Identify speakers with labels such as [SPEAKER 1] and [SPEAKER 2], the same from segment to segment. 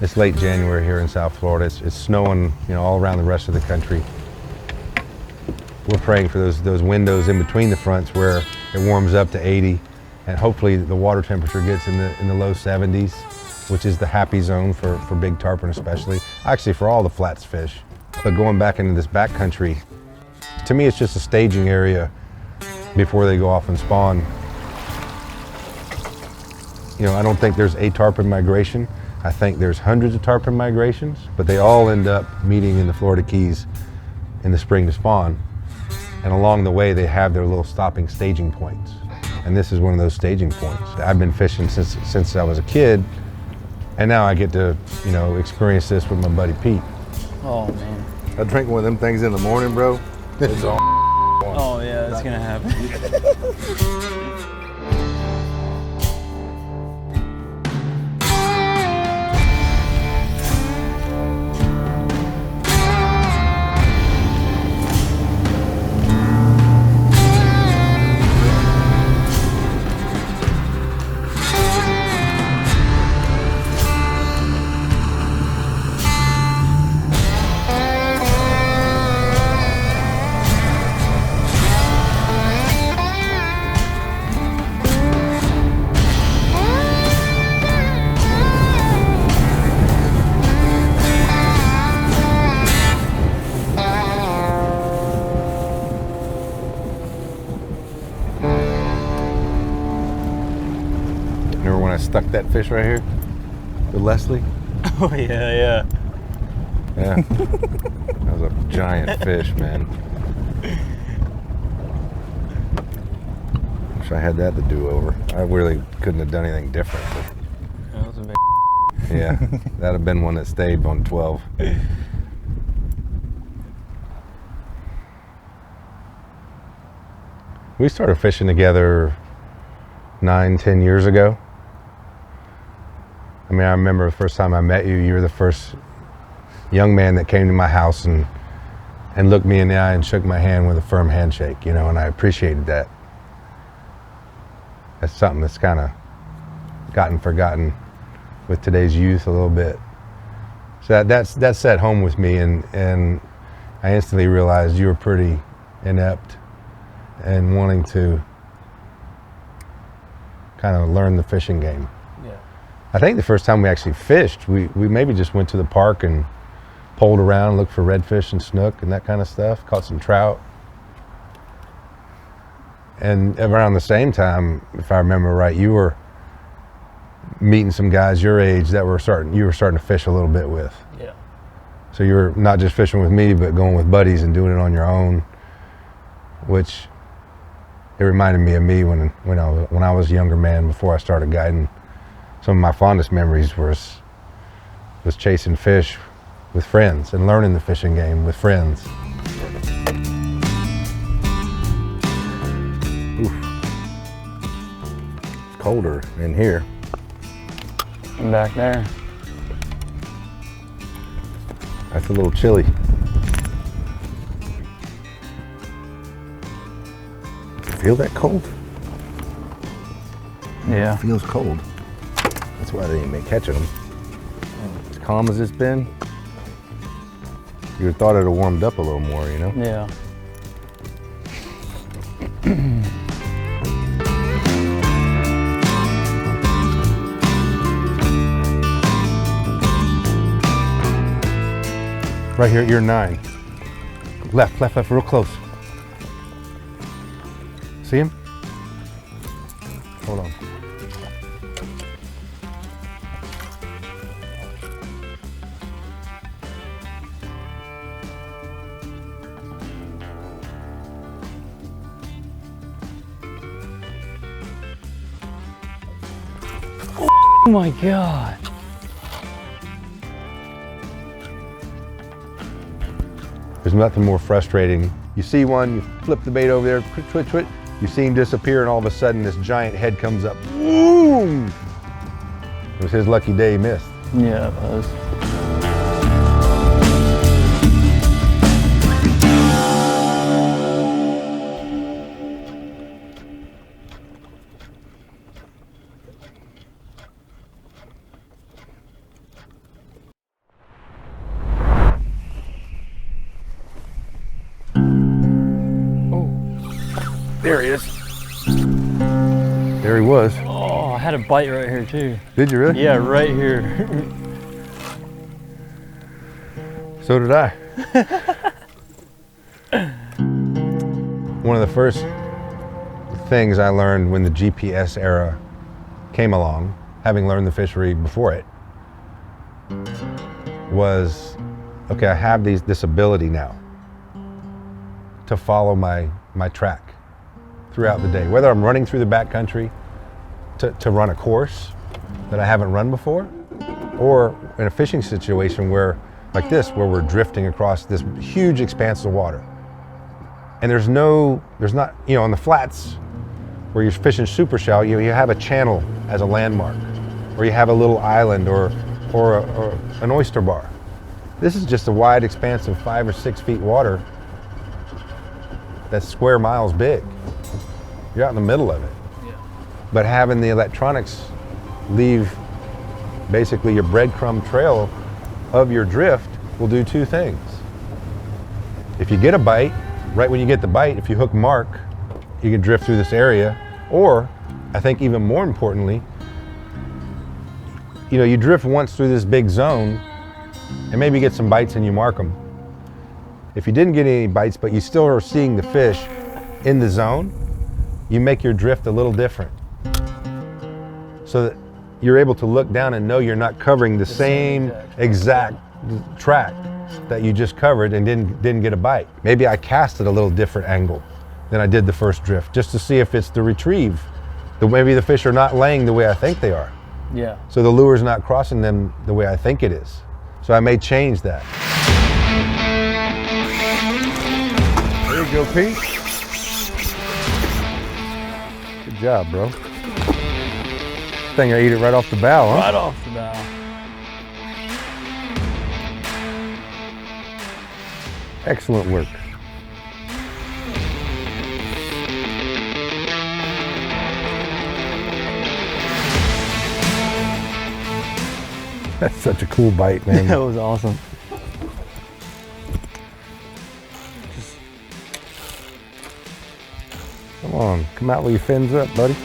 [SPEAKER 1] It's late January here in South Florida. It's snowing, all around the rest of the country. We're praying for those windows in between the fronts where it warms up to 80, and hopefully the water temperature gets in the low 70s, which is the happy zone for big tarpon especially. Actually, for all the flats fish. But going back into this backcountry, to me, it's just a staging area before they go off and spawn. I don't think there's a tarpon migration. I think there's hundreds of tarpon migrations, but they all end up meeting in the Florida Keys in the spring to spawn. And along the way, they have their little stopping staging points. And this is one of those staging points. I've been fishing since I was a kid, and now I get to, experience this with my buddy Pete.
[SPEAKER 2] Oh, man.
[SPEAKER 3] I drink one of them things in the morning, bro. It's all.
[SPEAKER 2] Oh, yeah, that's gonna happen.
[SPEAKER 1] Remember when I stuck that fish right here with Leslie?
[SPEAKER 2] Oh, yeah.
[SPEAKER 1] Yeah. That was a giant fish, man. Wish I had that to do over. I really couldn't have done anything different.
[SPEAKER 2] That was a big
[SPEAKER 1] Yeah, that'd have been one that stayed on 12. We started fishing together 9-10 years ago. I mean, I remember the first time I met you, you were the first young man that came to my house and looked me in the eye and shook my hand with a firm handshake, and I appreciated that. That's something that's kind of gotten forgotten with today's youth a little bit. So that set home with me, and I instantly realized you were pretty inept and wanting to kind of learn the fishing game.
[SPEAKER 2] Yeah.
[SPEAKER 1] I think the first time we actually fished, we maybe just went to the park and poled around, looked for redfish and snook and that kind of stuff, caught some trout. And around the same time, if I remember right, you were meeting some guys your age that you were starting to fish a little bit with.
[SPEAKER 2] Yeah.
[SPEAKER 1] So you were not just fishing with me, but going with buddies and doing it on your own, which it reminded me of me when I was a younger man before I started guiding. Some of my fondest memories was chasing fish with friends and learning the fishing game with friends. Oof. It's colder in here.
[SPEAKER 2] I'm back there.
[SPEAKER 1] That's a little chilly. Does it feel that cold?
[SPEAKER 2] Yeah.
[SPEAKER 1] It feels cold. That's why they ain't been catching them. As calm as it's been, you would have thought it would have warmed up a little more,
[SPEAKER 2] Yeah.
[SPEAKER 1] Right here at year 9. Left, real close. See him? Hold on.
[SPEAKER 2] Oh my God.
[SPEAKER 1] There's nothing more frustrating. You see one, you flip the bait over there, twit, twit, you see him disappear, and all of a sudden this giant head comes up. Boom! It was his lucky day he missed.
[SPEAKER 2] Yeah, it was. There he is.
[SPEAKER 3] There he was.
[SPEAKER 2] Oh, I had a bite right here too.
[SPEAKER 3] Did you really?
[SPEAKER 2] Yeah, right here.
[SPEAKER 3] So did I.
[SPEAKER 1] One of the first things I learned when the GPS era came along, having learned the fishery before it, was, okay, I have this ability now to follow my track throughout the day. Whether I'm running through the backcountry to run a course that I haven't run before, or in a fishing situation where, like this, where we're drifting across this huge expanse of water. And there's not, you know, on the flats where you're fishing super shallow, you have a channel as a landmark, or you have a little island or an oyster bar. This is just a wide expanse of 5 or 6 feet water that's square miles big. You're out in the middle of it.
[SPEAKER 2] Yeah.
[SPEAKER 1] But having the electronics leave basically your breadcrumb trail of your drift will do two things. If you get a bite, right when you get the bite, if you hook mark, you can drift through this area. Or, I think even more importantly, you know, you drift once through this big zone and maybe get some bites and you mark them. If you didn't get any bites, but you still are seeing the fish in the zone, you make your drift a little different. So that you're able to look down and know you're not covering the same exact track that you just covered and didn't get a bite. Maybe I cast at a little different angle than I did the first drift, just to see if it's the retrieve. Maybe the fish are not laying the way I think they are.
[SPEAKER 2] Yeah.
[SPEAKER 1] So the lure's not crossing them the way I think it is. So I may change that.
[SPEAKER 3] There you go, Pete. Good job, bro. Thing I eat it right off the bow, huh?
[SPEAKER 2] Right off the bow.
[SPEAKER 3] Excellent work. That's such a cool bite, man.
[SPEAKER 2] That was awesome.
[SPEAKER 3] Come on, come out with your fins up, buddy.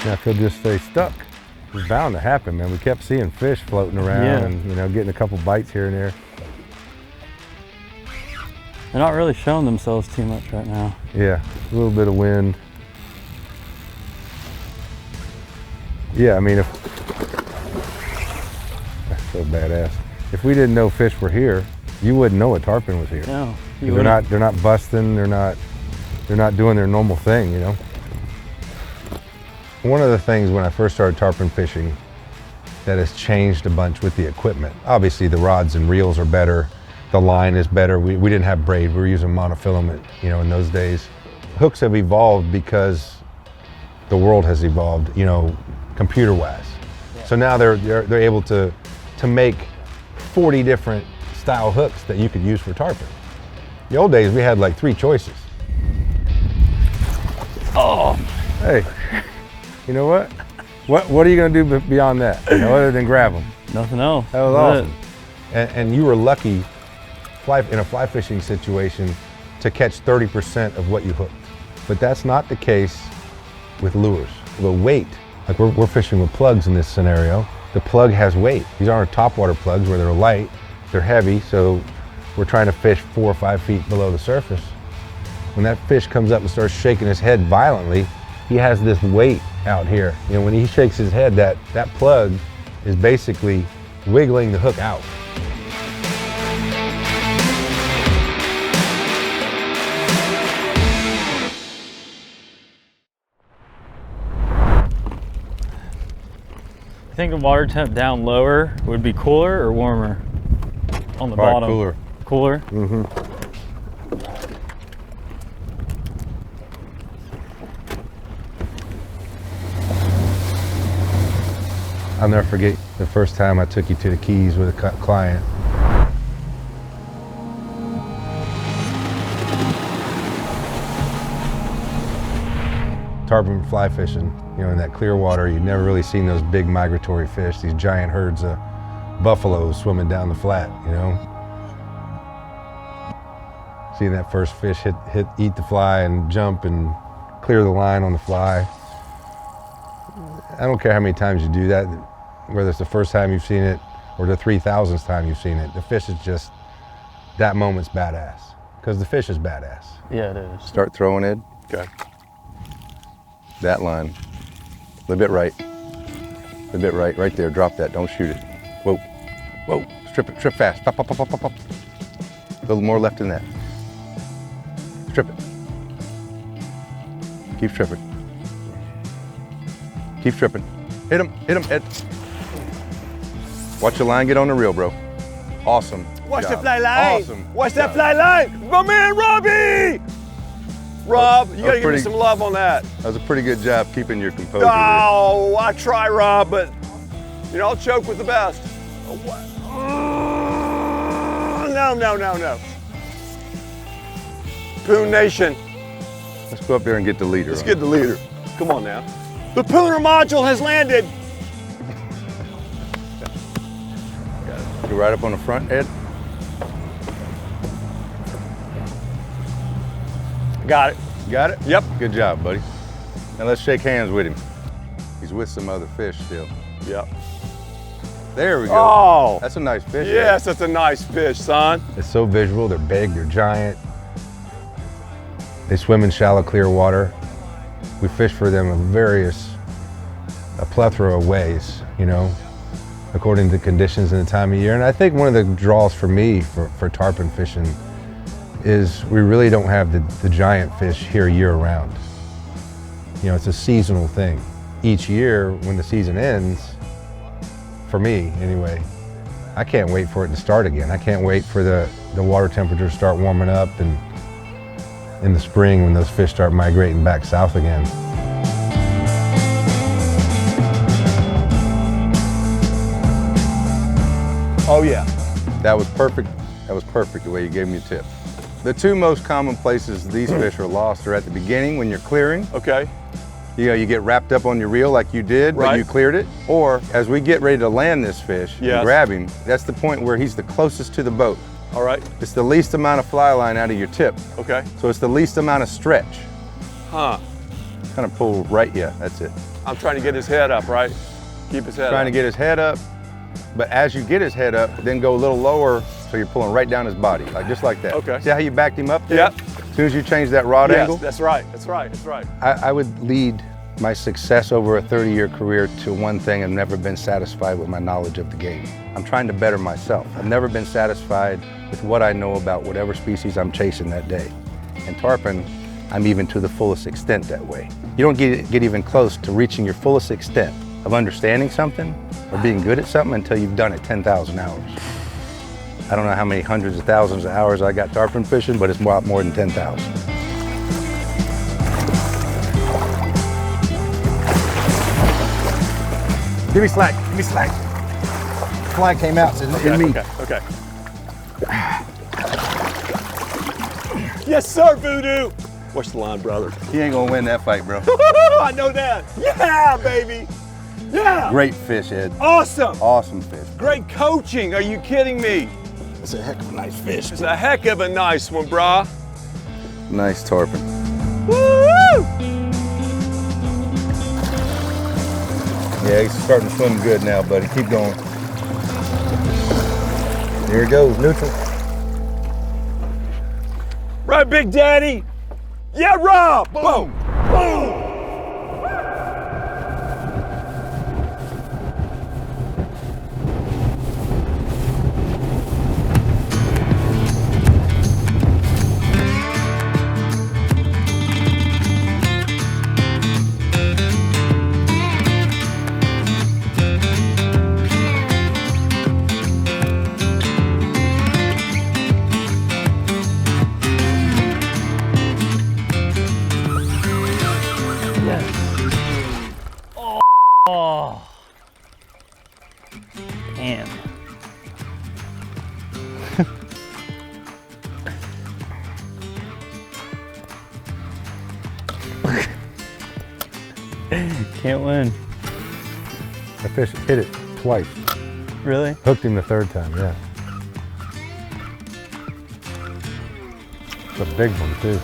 [SPEAKER 3] Now if he'll just stay stuck, it's bound to happen, man. We kept seeing fish floating around and, you know, getting a couple bites here and there.
[SPEAKER 2] They're not really showing themselves too much right now.
[SPEAKER 3] Yeah, a little bit of wind. Yeah, I mean, that's so badass. If we didn't know fish were here, you wouldn't know a tarpon was here.
[SPEAKER 2] No,
[SPEAKER 3] They're not busting. They're not doing their normal thing, you know.
[SPEAKER 1] One of the things when I first started tarpon fishing that has changed a bunch with the equipment, obviously the rods and reels are better, the line is better. We didn't have braid, we were using monofilament, you know, in those days. Hooks have evolved because the world has evolved, you know, computer-wise. Yeah. So now they're able to make 40 different style hooks that you could use for tarpon. The old days we had like 3 choices.
[SPEAKER 2] Oh,
[SPEAKER 3] Hey. You know what? What are you going to do beyond that, you know, other than grab them?
[SPEAKER 2] nothing else.
[SPEAKER 3] That was
[SPEAKER 2] That's
[SPEAKER 3] awesome.
[SPEAKER 1] And you were lucky in a fly fishing situation to catch 30% of what you hooked. But that's not the case with lures. The weight, like we're fishing with plugs in this scenario, the plug has weight. These aren't topwater plugs where they're light, they're heavy, so we're trying to fish 4 or 5 feet below the surface. When that fish comes up and starts shaking his head violently, he has this weight out here. You know, when he shakes his head, that plug is basically wiggling the hook out.
[SPEAKER 2] You think the water temp down lower would be cooler or warmer? On the
[SPEAKER 3] Probably
[SPEAKER 2] bottom.
[SPEAKER 3] cooler.
[SPEAKER 2] Cooler?
[SPEAKER 3] Mm-hmm.
[SPEAKER 1] I'll never forget the first time I took you to the Keys with a client. tarpon fly fishing, you know, in that clear water, you've never really seen those big migratory fish, these giant herds of buffaloes swimming down the flat, you know. Seeing that first fish eat the fly and jump and clear the line on the fly. I don't care how many times you do that, whether it's the first time you've seen it or the 3,000th time you've seen it. The fish is just, that moment's badass, because the fish is badass.
[SPEAKER 2] Yeah, it is.
[SPEAKER 4] Start throwing it.
[SPEAKER 3] Okay.
[SPEAKER 4] That line. A little bit right. A little bit right. Right there. Drop that. Don't shoot it. Whoa. Whoa. Strip it. Strip fast. Pop, pop, pop, pop, pop, pop. A little more left than that. Strip it. Keep stripping. Keep stripping. Hit him. Hit him, Ed. Watch your line get on the reel, bro. Awesome.
[SPEAKER 5] Watch the
[SPEAKER 4] job.
[SPEAKER 5] fly line.
[SPEAKER 4] Awesome.
[SPEAKER 5] Watch that
[SPEAKER 4] job.
[SPEAKER 5] fly line. My man, Robbie. Rob, you gotta give me some love on that.
[SPEAKER 4] That was a pretty good job keeping your composure.
[SPEAKER 5] Oh, I try, Rob, but you know, I'll choke with the best. No. Poon Nation,
[SPEAKER 4] Let's go up there and get the leader.
[SPEAKER 5] let's get the leader. Come on now. The Pooner module has landed.
[SPEAKER 4] You right up on the front, Ed.
[SPEAKER 5] Got it.
[SPEAKER 4] Got it?
[SPEAKER 5] Yep.
[SPEAKER 4] Good job, buddy. Now let's shake hands with him. He's with some other fish still.
[SPEAKER 5] Yep.
[SPEAKER 4] There we go.
[SPEAKER 5] Oh.
[SPEAKER 4] That's a nice fish.
[SPEAKER 5] Yes, that's a nice fish, son.
[SPEAKER 1] It's so visual, they're big, they're giant. They swim in shallow, clear water. We fish for them in a plethora of ways, you know, according to the conditions and the time of year. And I think one of the draws for me for tarpon fishing is we really don't have the giant fish here year round. You know, it's a seasonal thing. Each year when the season ends, for me anyway, I can't wait for it to start again. I can't wait for the water temperature to start warming up, and in the spring when those fish start migrating back south again.
[SPEAKER 5] Oh yeah.
[SPEAKER 4] That was perfect. That was perfect the way you gave me a tip. The two most common places these fish are lost are at the beginning when you're clearing.
[SPEAKER 5] Okay.
[SPEAKER 4] You know, you get wrapped up on your reel like you did, but
[SPEAKER 5] Right.
[SPEAKER 4] you cleared it. Or as we get ready to land this fish
[SPEAKER 5] Yes.
[SPEAKER 4] and grab him, that's the point where he's the closest to the boat.
[SPEAKER 5] All right.
[SPEAKER 4] It's the least amount of fly line out of your tip.
[SPEAKER 5] Okay.
[SPEAKER 4] So it's the least amount of stretch.
[SPEAKER 5] Huh.
[SPEAKER 4] Kind of pull right, yeah, that's it.
[SPEAKER 5] I'm trying to get his head up, right? Keep his head
[SPEAKER 4] Trying to
[SPEAKER 5] up.
[SPEAKER 4] get his head up, but as you get his head up, then go a little lower so you're pulling right down his body, like just like that.
[SPEAKER 5] Okay.
[SPEAKER 4] See how you backed him up there?
[SPEAKER 5] Yep.
[SPEAKER 4] As soon as you change that rod
[SPEAKER 5] Yes,
[SPEAKER 4] angle,
[SPEAKER 5] that's right. That's right. That's right.
[SPEAKER 4] I would lead my success over a 30-year career to one thing: I've never been satisfied with my knowledge of the game. I'm trying to better myself. I've never been satisfied with what I know about whatever species I'm chasing that day. And tarpon, I'm even to the fullest extent that way. You don't get even close to reaching your fullest extent of understanding something or being good at something until you've done it 10,000 hours. I don't know how many hundreds of thousands of hours I got tarpon fishing, but it's a lot more than 10,000.
[SPEAKER 3] Give me slack, give me slack. Fly came out, says
[SPEAKER 5] Okay.
[SPEAKER 3] in me.
[SPEAKER 5] Okay. Yes, sir, Voodoo. Watch the line, brother.
[SPEAKER 4] He ain't gonna win that fight, bro.
[SPEAKER 5] I know that. Yeah, baby. Yeah.
[SPEAKER 4] Great fish, Ed.
[SPEAKER 5] Awesome.
[SPEAKER 4] Awesome fish.
[SPEAKER 5] Great coaching. Are you kidding me?
[SPEAKER 3] It's a heck of a nice fish.
[SPEAKER 5] It's a heck of a nice one, brah.
[SPEAKER 4] Nice tarpon.
[SPEAKER 5] Woo!
[SPEAKER 4] Yeah, he's starting to swim good now, buddy. Keep going. Here he goes, neutral.
[SPEAKER 5] Right, Big Daddy. Yeah, Rob. Boom. Boom.
[SPEAKER 2] Oh. Man. Can't win.
[SPEAKER 3] The fish hit it twice.
[SPEAKER 2] Really?
[SPEAKER 3] Hooked him the third time, yeah. It's a big one too.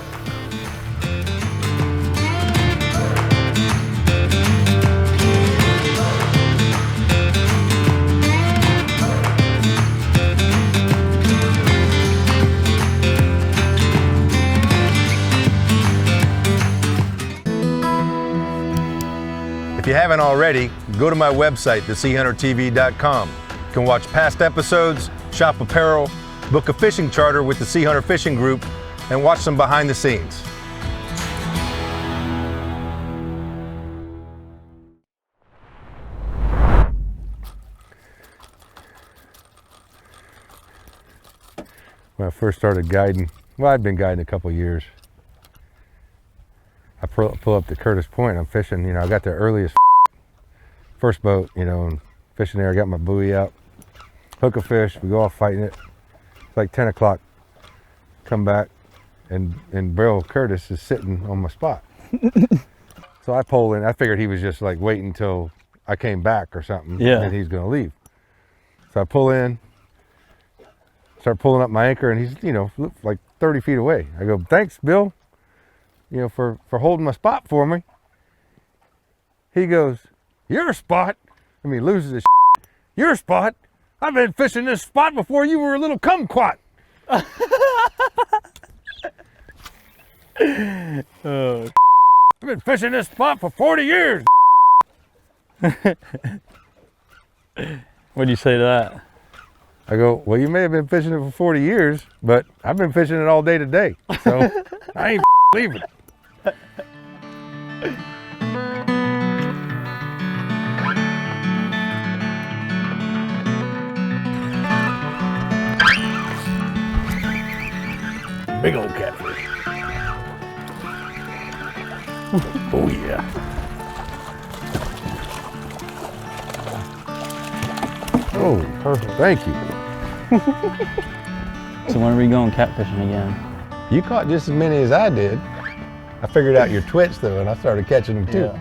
[SPEAKER 1] If you haven't already, go to my website, theseahuntertv.com. You can watch past episodes, shop apparel, book a fishing charter with the Seahunter Fishing Group, and watch some behind the scenes.
[SPEAKER 3] When I first started guiding, well, I'd been guiding a couple years. I pull up to Curtis Point. I'm fishing, I got there early as first boat, and fishing there. I got my buoy out, hook a fish. We go off fighting it. It's like 10 o'clock. Come back, and Bill Curtis is sitting on my spot. So I pull in. I figured he was just like waiting until I came back or something, and he's gonna leave. So I pull in, start pulling up my anchor, and he's like 30 feet away. I go, "Thanks, Bill. For holding my spot for me." He goes, "Your spot?" I mean, he loses his shit. "Your spot? I've been fishing this spot before you were a little kumquat."
[SPEAKER 2] Oh.
[SPEAKER 3] I've been fishing this spot for 40 years.
[SPEAKER 2] What'd you say to that?
[SPEAKER 3] I go, "Well, you may have been fishing it for 40 years, but I've been fishing it all day today. So I ain't leaving." Big old catfish. Oh yeah. Oh, perfect. Thank you.
[SPEAKER 2] So when are we going catfishing again?
[SPEAKER 1] You caught just as many as I did. I figured out your twitch though, and I started catching them too.
[SPEAKER 2] Yeah.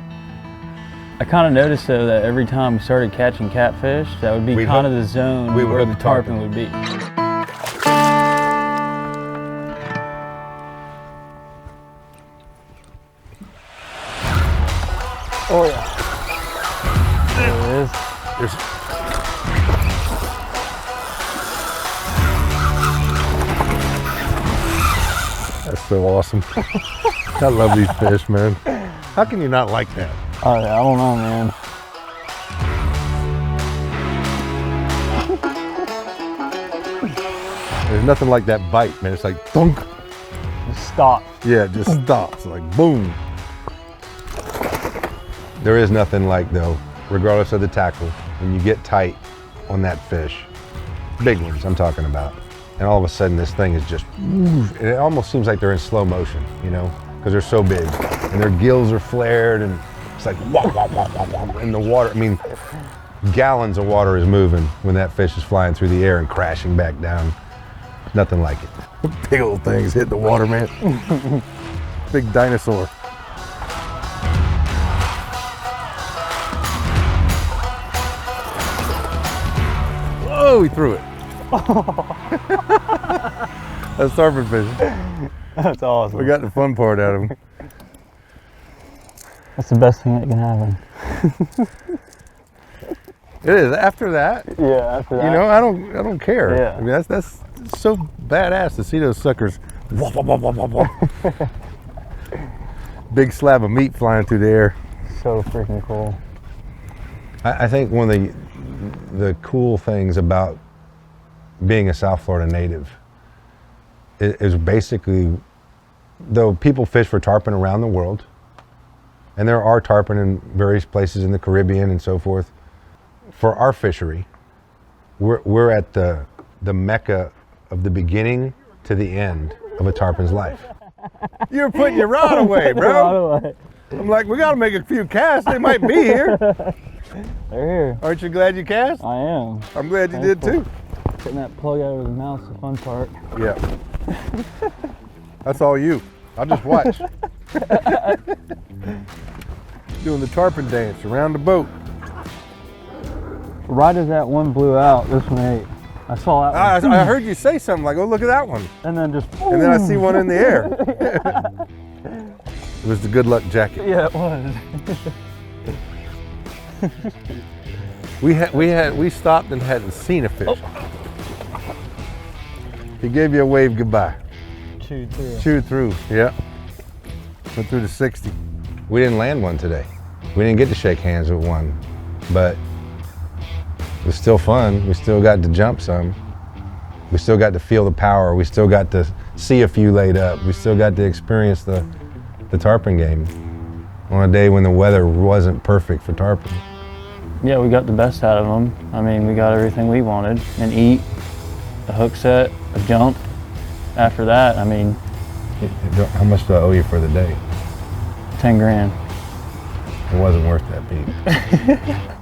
[SPEAKER 2] I kind of noticed though that every time we started catching catfish, that would be
[SPEAKER 1] We'd
[SPEAKER 2] kind of
[SPEAKER 1] hook-
[SPEAKER 2] the zone
[SPEAKER 1] we would
[SPEAKER 2] where
[SPEAKER 1] hook
[SPEAKER 2] the
[SPEAKER 1] the
[SPEAKER 2] tarpon
[SPEAKER 1] tarpon.
[SPEAKER 2] would be. Oh yeah. There it is.
[SPEAKER 3] That's so awesome. I love these fish, man. How can you not like that?
[SPEAKER 2] Oh yeah, I don't know, man.
[SPEAKER 3] There's nothing like that bite, man. It's like thunk.
[SPEAKER 2] Just stop.
[SPEAKER 3] Yeah, it just stops. Like boom.
[SPEAKER 1] There is nothing like though, regardless of the tackle, when you get tight on that fish, big ones I'm talking about, and all of a sudden this thing is just, and it almost seems like they're in slow motion, because they're so big, and their gills are flared, and it's like wah, wah, wah, wah, wah, and the water, I mean, gallons of water is moving when that fish is flying through the air and crashing back down. Nothing like it.
[SPEAKER 3] Big old things hit the water, man. Big dinosaur. Oh, he threw it. That's tarpon fishing.
[SPEAKER 2] That's awesome.
[SPEAKER 3] We got the fun part out of him.
[SPEAKER 2] That's the best thing that can happen.
[SPEAKER 3] It is. After that,
[SPEAKER 2] Yeah, after that.
[SPEAKER 3] I don't care.
[SPEAKER 2] Yeah.
[SPEAKER 3] I mean, that's so badass to see those suckers. Wop, wop, wop, wop, wop, wop. Big slab of meat flying through the air.
[SPEAKER 2] So freaking cool.
[SPEAKER 1] I think one of the cool things about being a South Florida native is basically, though people fish for tarpon around the world, and there are tarpon in various places in the Caribbean and so forth, for our fishery, we're at the mecca of the beginning to the end of a tarpon's life.
[SPEAKER 3] You're putting your rod away, bro.
[SPEAKER 2] By
[SPEAKER 3] I'm like, we gotta make a few casts. They might be here.
[SPEAKER 2] the way, they're here.
[SPEAKER 3] Aren't you glad you cast?
[SPEAKER 2] I am.
[SPEAKER 3] I'm glad you did too.
[SPEAKER 2] Putting that plug out of the mouth's the fun part.
[SPEAKER 3] Yeah. That's all you. I'll just watch. Doing the tarpon dance around the boat.
[SPEAKER 2] Right as that one blew out, this one ate. I saw that one.
[SPEAKER 3] I heard you say something like, oh, look at that one.
[SPEAKER 2] And then just,
[SPEAKER 3] And then I see one in the air. It was the good luck jacket.
[SPEAKER 2] yeah, it was.
[SPEAKER 3] We stopped and hadn't seen a fish. He gave you a wave goodbye.
[SPEAKER 2] Chewed through.
[SPEAKER 3] Chewed through, yeah. Went through the 60.
[SPEAKER 1] We didn't land one today. We didn't get to shake hands with one, but it was still fun. We still got to jump some. We still got to feel the power. We still got to see a few laid up. We still got to experience the tarpon game on a day when the weather wasn't perfect for tarpon.
[SPEAKER 2] Yeah, we got the best out of them. I mean, we got everything we wanted. An eat, a hook set, a jump. After that, I mean,
[SPEAKER 1] How much do I owe you for the day?
[SPEAKER 2] 10 grand.
[SPEAKER 1] It wasn't worth that beat.